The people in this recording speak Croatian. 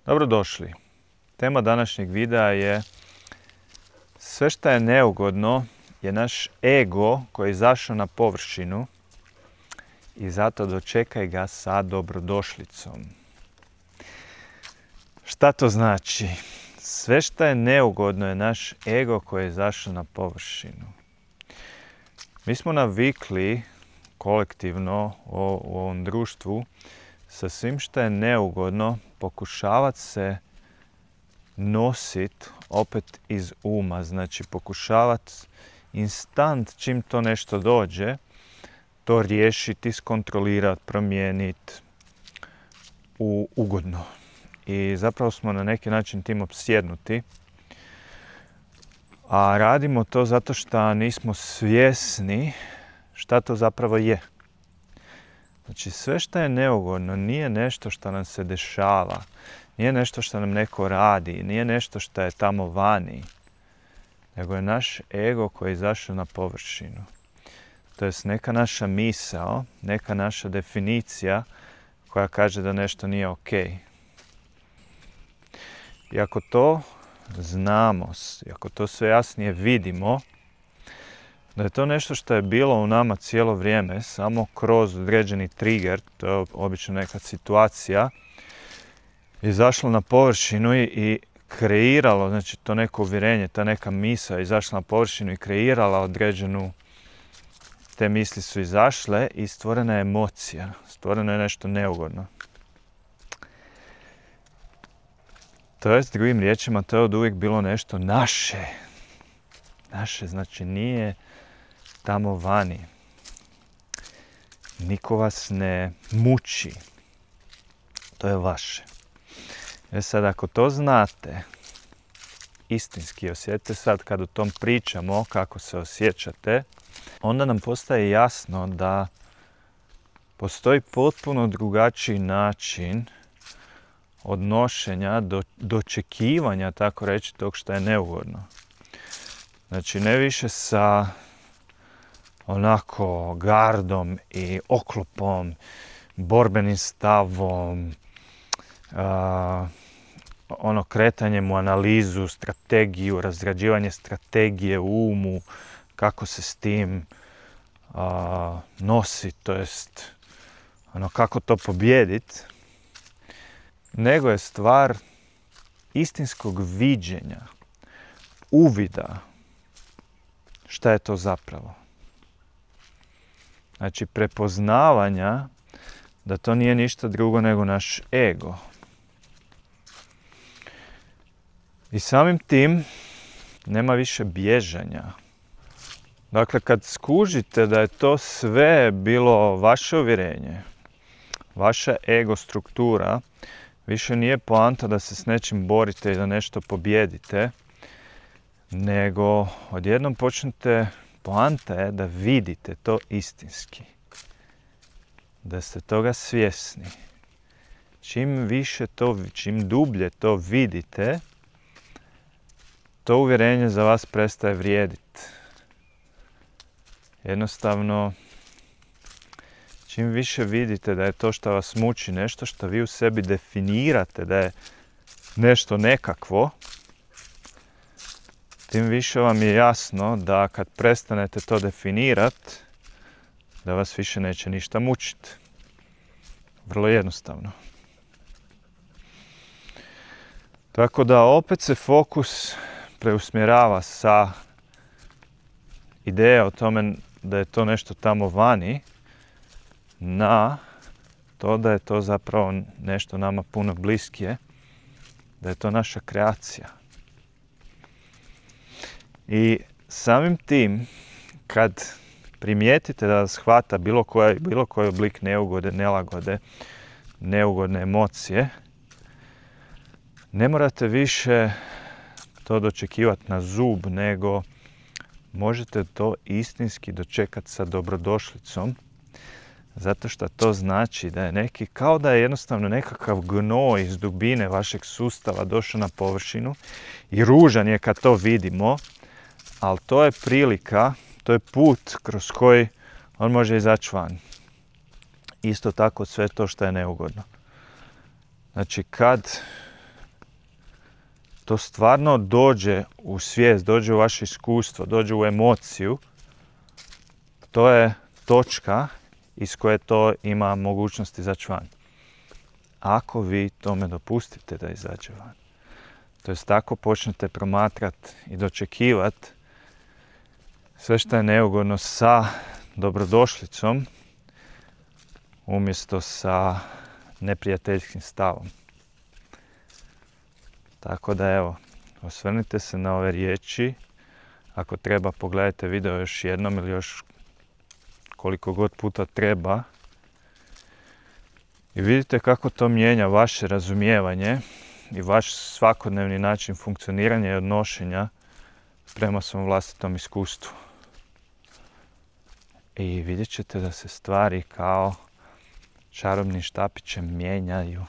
Dobrodošli. Tema današnjeg videa je sve što je neugodno je naš ego koji je izašao na površinu i zato dočekaj ga sa dobrodošlicom. Šta to znači? Sve što je neugodno je naš ego koji je izašao na površinu. Mi smo navikli kolektivno u ovom društvu sa svim što je neugodno pokušavati se nositi opet iz uma. Znači pokušavati instant čim to nešto dođe, to riješiti, iskontrolirati, promijeniti u ugodno. I zapravo smo na neki način tim opsjednuti. A radimo to zato što nismo svjesni šta to zapravo je. Znači sve što je neugodno nije nešto što nam se dešava, nije nešto što nam neko radi, nije nešto što je tamo vani, nego je naš ego koji je izašao na površinu. To jest neka naša misao, neka naša definicija koja kaže da nešto nije ok. I ako to znamo, i ako to sve jasnije vidimo, da je to nešto što je bilo u nama cijelo vrijeme, samo kroz određeni trigger, to je obično neka situacija, izašlo na površinu i kreiralo, znači to neko uvjerenje, ta neka misao je izašla na površinu i kreirala određenu, te misli su izašle i stvorena je emocija, stvoreno je nešto neugodno. To je, s drugim riječima, to je od uvijek bilo nešto naše. Naše, znači nije tamo vani. Niko vas ne muči. To je vaše. Sad, ako to znate, istinski osjetite sad kad o tom pričamo, kako se osjećate, onda nam postaje jasno da postoji potpuno drugačiji način odnošenja, dočekivanja, tako reći, tog što je neugodno. Znači, ne više sa onako gardom i oklopom, borbenim stavom, kretanjem u analizu, strategiju, razrađivanje strategije u umu, kako se s tim nosi, to jest kako to pobijediti, nego je stvar istinskog viđenja, uvida šta je to zapravo. Znači prepoznavanja da to nije ništa drugo nego naš ego. I samim tim nema više bježanja. Dakle, kad skužite da je to sve bilo vaše uvjerenje, vaša ego struktura, više nije poanta da se s nečim borite i da nešto pobijedite, nego odjednom počnete, poanta je da vidite to istinski. Da ste toga svjesni. Čim više to, čim dublje to vidite, to uvjerenje za vas prestaje vrijediti. Jednostavno, čim više vidite da je to što vas muči nešto što vi u sebi definirate da je nešto nekakvo, tim više vam je jasno da kad prestanete to definirati, da vas više neće ništa mučiti. Vrlo jednostavno. Tako da opet se fokus preusmjerava sa ideje o tome da je to nešto tamo vani, na to da je to zapravo nešto nama puno bliskije, da je to naša kreacija. I samim tim, kad primijetite da vas hvata bilo koji oblik neugode, nelagode, neugodne emocije, ne morate više to dočekivati na zub, nego možete to istinski dočekati sa dobrodošlicom, zato što to znači da je kao da je jednostavno nekakav gnoj iz dubine vašeg sustava došao na površinu i ružan je kad to vidimo, ali to je prilika, to je put kroz koji on može izaći van. Isto tako sve to što je neugodno. Znači kad to stvarno dođe u svijest, dođe u vaše iskustvo, dođe u emociju, to je točka iz koje to ima mogućnost izaći van. Ako vi tome dopustite da izađe van. To jest tako počnete promatrati i dočekivati sve što je neugodno sa dobrodošlicom umjesto sa neprijateljskim stavom. Tako da evo, osvrnite se na ove riječi. Ako treba, pogledajte video još jednom ili još koliko god puta treba. I vidite kako to mijenja vaše razumijevanje i vaš svakodnevni način funkcioniranja i odnošenja prema svom vlastitom iskustvu. I vidjet ćete da se stvari kao čarobnim štapićem mijenjaju.